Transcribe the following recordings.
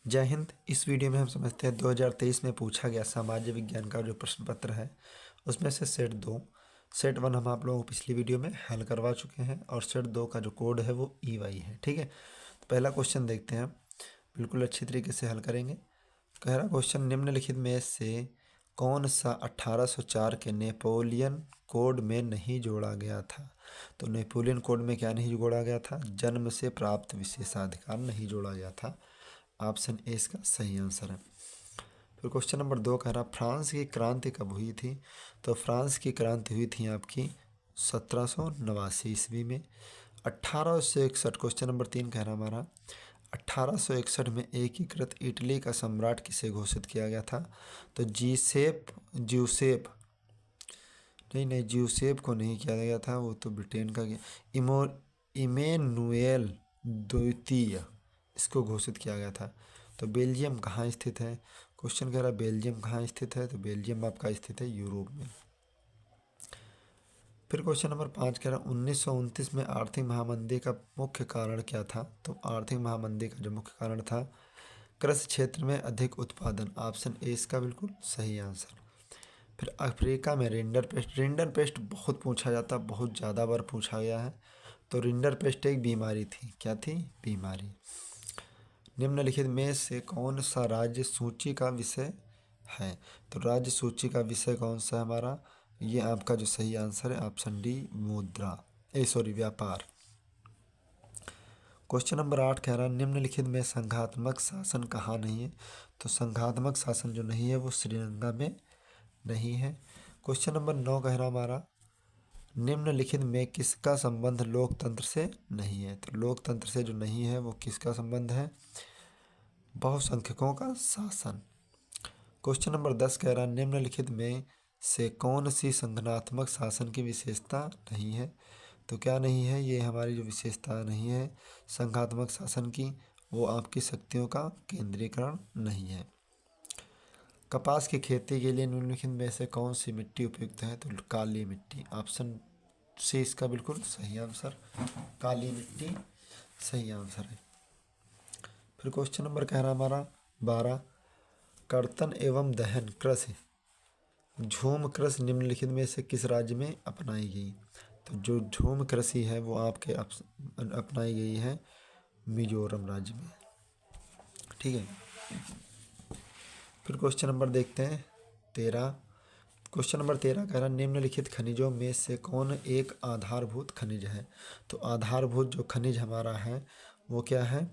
जय हिंद। इस वीडियो में हम समझते हैं 2023 में पूछा गया सामान्य विज्ञान का जो प्रश्न पत्र है उसमें से सेट 1 हम आप लोगों को पिछली वीडियो में हल करवा चुके हैं और सेट 2 का जो कोड है वो EY है। ठीक है, तो पहला क्वेश्चन देखते हैं, बिल्कुल अच्छी तरीके से हल करेंगे। कह रहा क्वेश्चन, निम्नलिखित में से कौन सा 1804 के नेपोलियन कोड में नहीं जोड़ा गया था। तो नेपोलियन कोड में क्या नहीं जोड़ा गया था? जन्म से प्राप्त विशेषाधिकार नहीं जोड़ा गया था। ऑप्शन ए इसका सही आंसर है। फिर क्वेश्चन नंबर 2 कह रहा, फ्रांस की क्रांति कब हुई थी। तो फ्रांस की क्रांति हुई थी आपकी 1789 ईस्वी में। 1861, क्वेश्चन नंबर 3 कह रहा हमारा, 1861 में एकीकृत इटली का सम्राट किसे घोषित किया गया था। तो ज्यूसेप नहीं ज्यूसेप को नहीं किया गया था, वो तो ब्रिटेन का इमेनुएल द्वितीय इसको घोषित किया गया था। तो बेल्जियम कहाँ स्थित है? क्वेश्चन कह रहा है बेल्जियम कहाँ स्थित है। तो बेल्जियम आपका स्थित है यूरोप में। फिर क्वेश्चन नंबर 5 कह रहा है 1929 में आर्थिक महामंदी का मुख्य कारण क्या था। तो आर्थिक महामंदी का जो मुख्य कारण था, कृषि क्षेत्र में अधिक उत्पादन। ऑप्शन ए इसका बिल्कुल सही आंसर। फिर अफ्रीका में रिंडर पेस्ट बहुत पूछा जाता, बहुत ज़्यादा बार पूछा गया है। तो रिंडर पेस्ट एक बीमारी थी। क्या थी? बीमारी। निम्नलिखित में से कौन सा राज्य सूची का विषय है। तो राज्य सूची का विषय कौन सा है हमारा? ये आपका जो सही आंसर है ऑप्शन डी, व्यापार। क्वेश्चन नंबर 8 कह रहा है, निम्नलिखित में संघात्मक शासन कहाँ नहीं है। तो संघात्मक शासन जो नहीं है वो श्रीलंका में नहीं है। क्वेश्चन नंबर 9 कह रहा हमारा, निम्नलिखित में किसका संबंध लोकतंत्र से नहीं है। तो लोकतंत्र से जो नहीं है वो किसका संबंध है? बहुसंख्यकों का शासन। क्वेश्चन नंबर 10 कह रहा है, निम्नलिखित में से कौन सी संगठनात्मक शासन की विशेषता नहीं है। तो क्या नहीं है? ये हमारी जो विशेषता नहीं है संघात्मक शासन की, वो आपकी शक्तियों का केंद्रीकरण नहीं है। कपास की खेती के लिए निम्नलिखित में से कौन सी मिट्टी उपयुक्त है। तो काली मिट्टी। ऑप्शन सी इसका बिल्कुल सही आंसर, काली मिट्टी सही आंसर है। फिर क्वेश्चन नंबर कह रहा हमारा 12, कर्तन एवं दहन कृषि झूम कृषि निम्नलिखित में से किस राज्य में अपनाई गई। तो जो झूम कृषि है वो आपके अपनाई गई है मिजोरम राज्य में। ठीक है, फिर क्वेश्चन नंबर देखते हैं 13। क्वेश्चन नंबर 13 कह रहा है, निम्नलिखित खनिजों में से कौन एक आधारभूत खनिज है। तो आधारभूत जो खनिज हमारा है वो क्या है?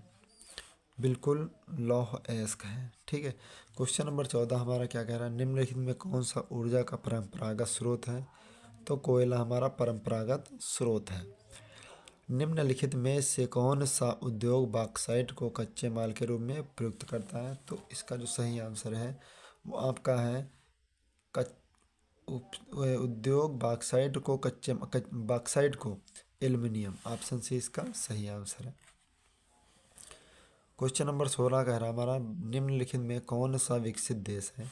बिल्कुल लौह अयस्क है। ठीक है, क्वेश्चन नंबर 14 हमारा क्या कह रहा है, निम्नलिखित में कौन सा ऊर्जा का परंपरागत स्रोत है। तो कोयला हमारा परंपरागत स्रोत है। निम्नलिखित में से कौन सा उद्योग बॉक्साइट को कच्चे माल के रूप में प्रयुक्त करता है। तो इसका जो सही आंसर है वो आपका है उद्योग बॉक्साइट को एल्युमिनियम। ऑप्शन सी इसका सही आंसर है। क्वेश्चन नंबर 16 कह रहा हमारा, निम्नलिखित में कौन सा विकसित देश है।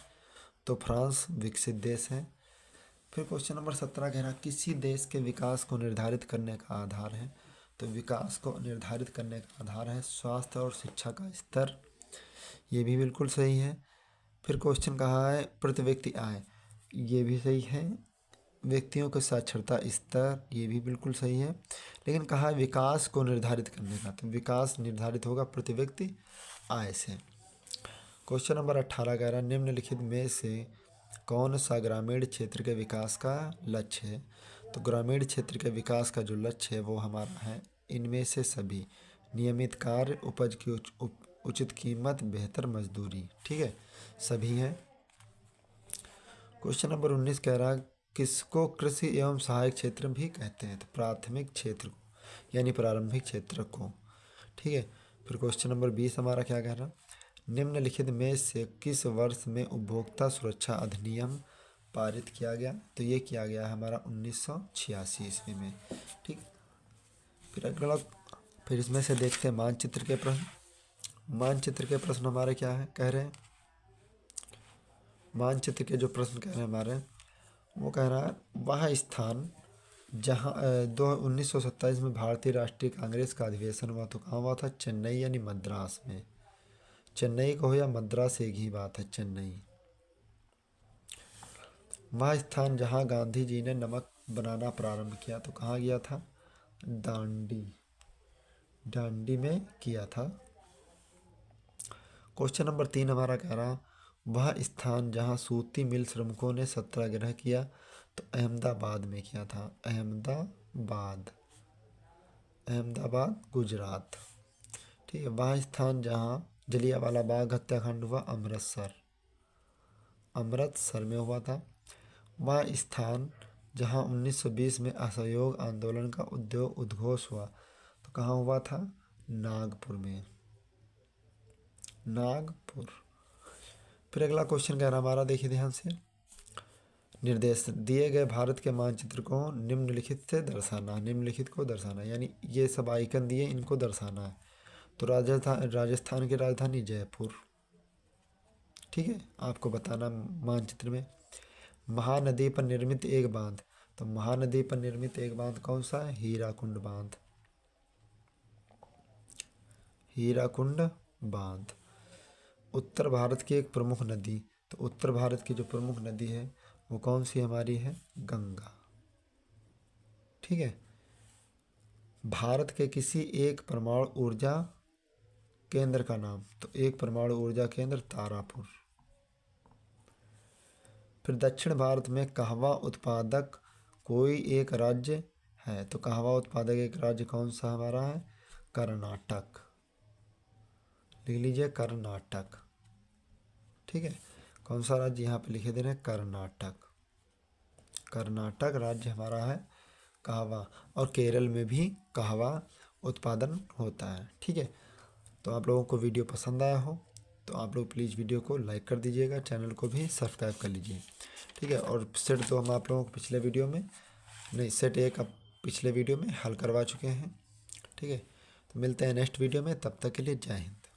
तो फ्रांस विकसित देश है। फिर क्वेश्चन नंबर 17 कह रहा, किसी देश के विकास को निर्धारित करने का आधार है। तो विकास को निर्धारित करने का आधार है स्वास्थ्य और शिक्षा का स्तर। ये भी बिल्कुल सही है। फिर क्वेश्चन कहा है प्रति व्यक्ति आय, ये भी सही है। व्यक्तियों का साक्षरता स्तर, ये भी बिल्कुल सही है। लेकिन कहा विकास को निर्धारित करने का, तो विकास निर्धारित होगा प्रति व्यक्ति आय से। क्वेश्चन नंबर 18 कह रहा, निम्नलिखित में से कौन सा ग्रामीण क्षेत्र के विकास का लक्ष्य है। तो ग्रामीण क्षेत्र के विकास का जो लक्ष्य है वो हमारा है इनमें से सभी, नियमित कार्य, उपज की उचित कीमत, बेहतर मजदूरी। ठीक है, सभी हैं। क्वेश्चन नंबर 19 कह रहा, किसको कृषि एवं सहायक क्षेत्र भी कहते हैं। तो प्राथमिक क्षेत्र को यानी प्रारंभिक क्षेत्र को। ठीक है, फिर क्वेश्चन नंबर 20 हमारा क्या कह रहा, निम्नलिखित में से किस वर्ष में उपभोक्ता सुरक्षा अधिनियम पारित किया गया। तो ये किया गया है हमारा 1986 ईस्वी में। ठीक, फिर अगला, फिर इसमें से देखते हैं मानचित्र के प्रश्न। मानचित्र के प्रश्न हमारे क्या है कह रहे हैं, मानचित्र के जो प्रश्न कह रहे हैं हमारे, वो कह रहा है वह स्थान जहाँ 1927 में भारतीय राष्ट्रीय कांग्रेस का अधिवेशन हुआ। तो कहाँ हुआ था? चेन्नई यानी मद्रास में। चेन्नई को हो या मद्रास एक ही बात है, चेन्नई। वह स्थान जहाँ गांधी जी ने नमक बनाना प्रारंभ किया, तो कहाँ गया था? दांडी, दांडी में किया था। क्वेश्चन नंबर 3 हमारा कह रहा, वह स्थान जहाँ सूती मिल श्रमिकों ने सत्याग्रह किया, तो अहमदाबाद में किया था। अहमदाबाद, अहमदाबाद गुजरात। ठीक है। वह स्थान जहाँ जलियांवाला बाग हत्याकांड हुआ, अमृतसर, अमृतसर में हुआ था। वह स्थान जहाँ 1920 में असहयोग आंदोलन का उद्घोष हुआ, तो कहाँ हुआ था? नागपुर में, नागपुर। फिर अगला क्वेश्चन कह रहा हमारा, देखिए ध्यान से, निर्देश दिए गए भारत के मानचित्र को निम्नलिखित से दर्शाना। निम्नलिखित को दर्शाना यानी ये सब आइकन दिए, इनको दर्शाना है। तो राजस्थान की राजधानी जयपुर। ठीक है, आपको बताना मानचित्र में। महानदी पर निर्मित एक बांध, तो महानदी पर निर्मित एक बांध कौन सा है? हीराकुंड बांध, हीराकुंड बांध। उत्तर भारत की एक प्रमुख नदी, तो उत्तर भारत की जो प्रमुख नदी है वो कौन सी हमारी है? गंगा। ठीक है। भारत के किसी एक परमाणु ऊर्जा केंद्र का नाम, तो एक परमाणु ऊर्जा केंद्र तारापुर। फिर दक्षिण भारत में कहवा उत्पादक कोई एक राज्य है, तो कहवा उत्पादक एक राज्य कौन सा हमारा है? कर्नाटक। लिख लीजिए, कर्नाटक। ठीक है, कौन सा राज्य यहाँ पे लिखे दे रहे हैं? कर्नाटक। कर्नाटक राज्य हमारा है कहवा, और केरल में भी कहवा उत्पादन होता है। ठीक है, तो आप लोगों को वीडियो पसंद आया हो तो आप लोग प्लीज़ वीडियो को लाइक कर दीजिएगा, चैनल को भी सब्सक्राइब कर लीजिए। ठीक है, और सेट 2 हम आप लोगों को पिछले वीडियो में, नहीं सेट 1 अब पिछले वीडियो में हल करवा चुके हैं। ठीक है, तो मिलते हैं नेक्स्ट वीडियो में, तब तक के लिए जय हिंद।